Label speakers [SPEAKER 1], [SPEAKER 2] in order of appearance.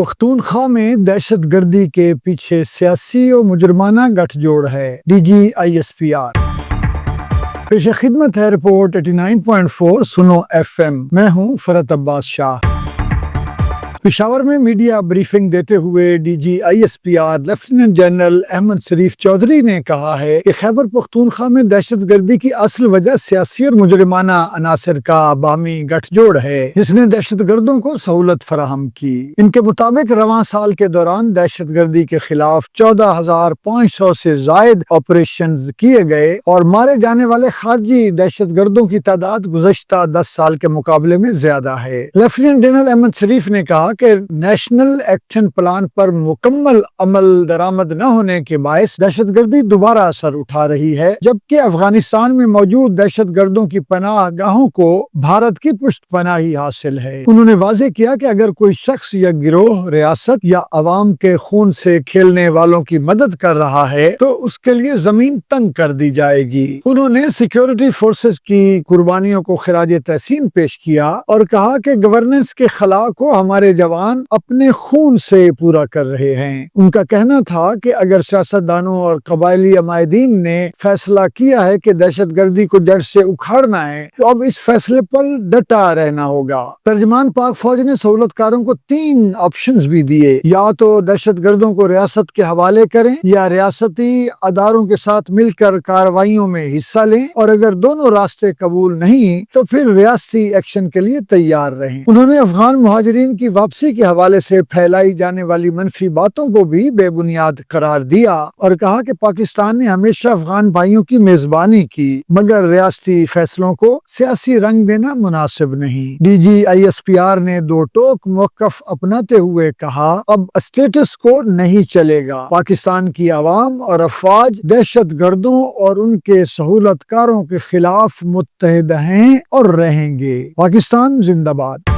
[SPEAKER 1] پختونخوا میں دہشت گردی کے پیچھے سیاسی و مجرمانہ گٹھ جوڑ ہے، D G I S P R. پیش خدمت ہے رپورٹ 89.4 سنو ایف ایم۔ میں ہوں فرحت عباس شاہ۔ پشاور میں میڈیا بریفنگ دیتے ہوئے D G I S P R lieutenant general Ahmed Sharif Chaudhry نے کہا ہے کہ خیبر پختونخوا میں دہشت گردی کی اصل وجہ سیاسی اور مجرمانہ عناصر کا باہمی گٹھ جوڑ ہے، جس نے دہشت گردوں کو سہولت فراہم کی۔ ان کے مطابق رواں سال کے دوران دہشت گردی کے خلاف 14,500 سے زائد آپریشنز کیے گئے اور مارے جانے والے خارجی دہشت گردوں کی تعداد گزشتہ 10 سال کے مقابلے میں زیادہ ہے۔ لیفٹیننٹ جنرل احمد شریف نے کہا کہ نیشنل ایکشن پلان پر مکمل عمل درآمد نہ ہونے کے باعث دہشت گردی دوبارہ اثر اٹھا رہی ہے، جبکہ افغانستان میں موجود دہشت گردوں کی پناہ گاہوں کو بھارت کی پشت پناہی حاصل ہے۔ انہوں نے واضح کیا کہ اگر کوئی شخص یا گروہ ریاست یا عوام کے خون سے کھیلنے والوں کی مدد کر رہا ہے تو اس کے لیے زمین تنگ کر دی جائے گی۔ انہوں نے سیکیورٹی فورسز کی قربانیوں کو خراج تحسین پیش کیا اور کہا کہ گورننس کے خلا کو ہمارے جوان اپنے خون سے پورا کر رہے ہیں۔ ان کا کہنا تھا کہ اگر سیاستدانوں اور قبائلی عمائدین نے فیصلہ کیا ہے کہ دہشت گردی کو جڑ سے اکھاڑنا ہے تو اب اس فیصلے پر ڈٹا رہنا ہوگا۔ ترجمان پاک فوج نے سہولت کاروں کو 3 آپشنز بھی دیے، یا تو دہشت گردوں کو ریاست کے حوالے کریں یا ریاستی اداروں کے ساتھ مل کر کارروائیوں میں حصہ لیں، اور اگر دونوں راستے قبول نہیں تو پھر ریاستی ایکشن کے لیے تیار رہیں۔ انہوں نے افغان مہاجرین کی واپسی کے حوالے سے پھیلائی جانے والی منفی باتوں کو بھی بے بنیاد قرار دیا اور کہا کہ پاکستان نے ہمیشہ افغان بھائیوں کی میزبانی کی، مگر ریاستی فیصلوں کو سیاسی رنگ دینا مناسب نہیں۔ D G I S P R نے 2 ٹوک موقف اپناتے ہوئے کہا، اب اسٹیٹس کو نہیں چلے گا۔ پاکستان کی عوام اور افواج دہشت گردوں اور ان کے سہولت کاروں کے خلاف متحد ہیں اور رہیں گے۔ پاکستان زندہ باد۔